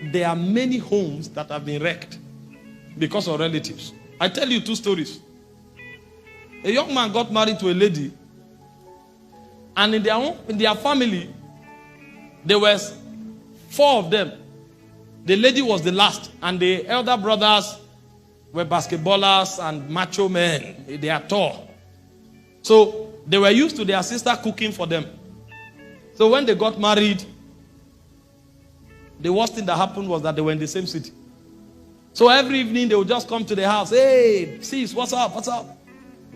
there are many homes that have been wrecked because of relatives. I tell you 2 stories. A young man got married to a lady, and in their family, there were 4 of them. The lady was the last, and the elder brothers were basketballers and macho men. They are tall. So they were used to their sister cooking for them. So when they got married, the worst thing that happened was that they were in the same city. So every evening they would just come to the house. Hey, sis, what's up? What's up?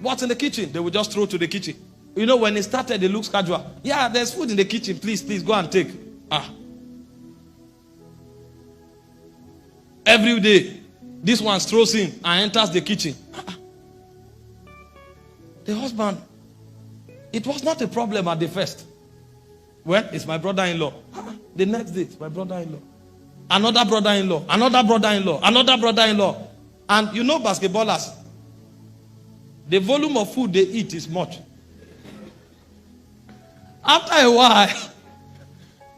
What's in the kitchen? They would just throw to the kitchen. You know, when it started, it looks casual. Yeah, there's food in the kitchen. Please, go and take. Every day, this one throws in and enters the kitchen. The husband, it was not a problem at the first. Well, it's my brother-in-law. The next day, it's my brother-in-law. Another brother-in-law. Another brother-in-law. Another brother-in-law. And you know basketballers, the volume of food they eat is much. After a while,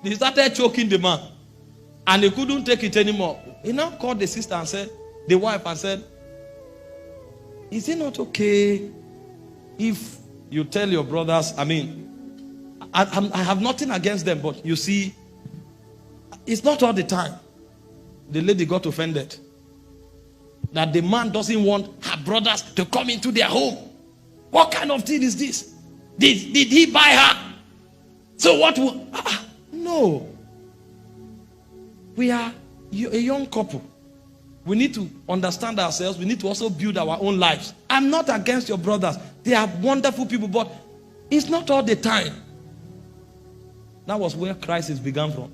they started choking the man. And he couldn't take it anymore. He now called the sister and said, the wife, and said, is it not okay if you tell your brothers, I have nothing against them, but you see, it's not all the time. The lady got offended that the man doesn't want her brothers to come into their home. What kind of thing is this? Did he buy her? So what will... No. We are a young couple. We need to understand ourselves. We need to also build our own lives. I'm not against your brothers. They are wonderful people, but it's not all the time. That was where crisis began from.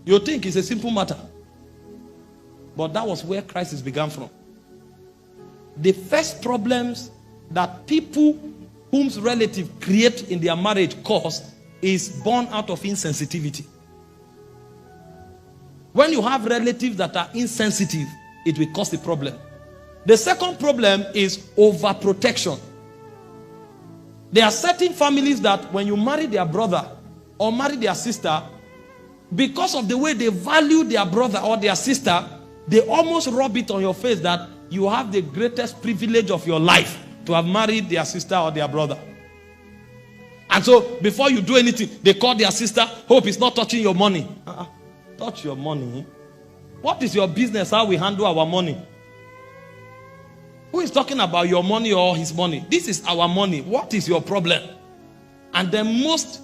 You think it's a simple matter, but that was where crisis began from. The first problems that people whose relative create in their marriage cause is born out of insensitivity. When you have relatives that are insensitive, it will cause a problem. The second problem is overprotection. There are certain families that when you marry their brother or marry their sister, because of the way they value their brother or their sister, they almost rub it on your face that you have the greatest privilege of your life to have married their sister or their brother. And so before you do anything, they call their sister, hope it's not touching your money. Touch your money? What is your business how we handle our money? Who is talking about your money or his money? This is our money. What is your problem? And then most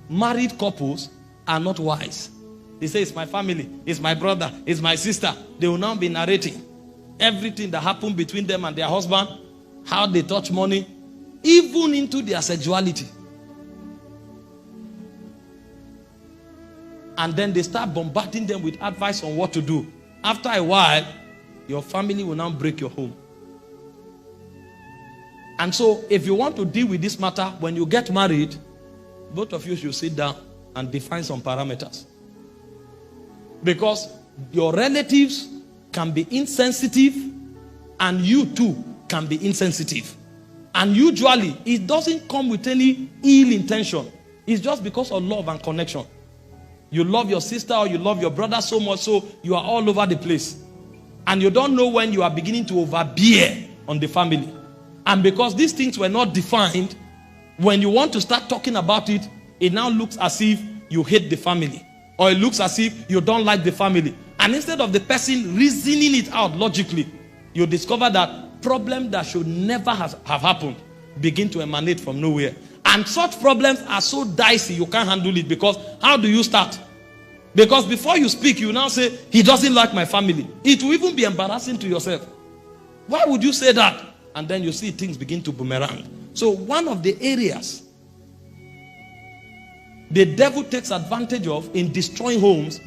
married couples are not wise. They say, it's my family, it's my brother, it's my sister. They will now be narrating everything that happened between them and their husband, how they touch money, even into their sexuality. And then they start bombarding them with advice on what to do. After a while, your family will now break your home. And so, if you want to deal with this matter, when you get married, both of you should sit down and define some parameters. Because your relatives can be insensitive, and you too can be insensitive. And usually, it doesn't come with any ill intention. It's just because of love and connection. You love your sister or you love your brother so much so you are all over the place. And you don't know when you are beginning to overbear on the family. And because these things were not defined, when you want to start talking about it, it now looks as if you hate the family. Or it looks as if you don't like the family. And instead of the person reasoning it out logically, you discover that problems that should never have happened begin to emanate from nowhere. And such problems are so dicey, you can't handle it, because how do you start? Because before you speak, you now say, he doesn't like my family. It will even be embarrassing to yourself. Why would you say that? And then you see things begin to boomerang. So one of the areas the devil takes advantage of in destroying homes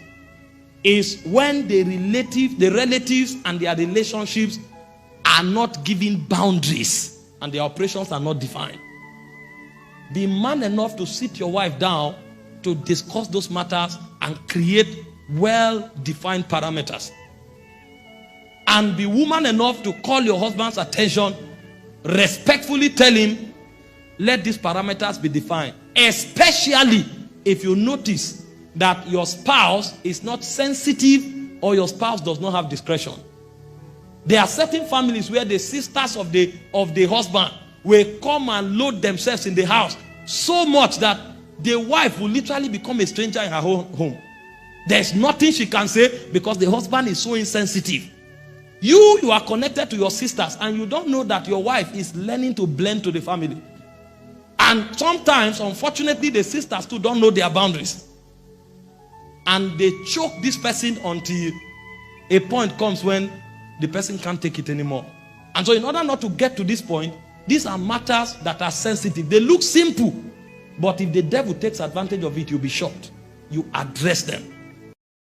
is when the relatives and their relationships are not given boundaries and their operations are not defined. Be man enough to sit your wife down to discuss those matters and create well-defined parameters. And be woman enough to call your husband's attention, respectfully tell him, let these parameters be defined. Especially if you notice that your spouse is not sensitive or your spouse does not have discretion. There are certain families where the sisters of the husband will come and load themselves in the house so much that the wife will literally become a stranger in her home. There's nothing she can say because the husband is so insensitive. You are connected to your sisters and you don't know that your wife is learning to blend to the family. And sometimes, unfortunately, the sisters too don't know their boundaries. And they choke this person until a point comes when the person can't take it anymore. And so in order not to get to this point, these are matters that are sensitive. They look simple, but if the devil takes advantage of it, you'll be shocked. You address them.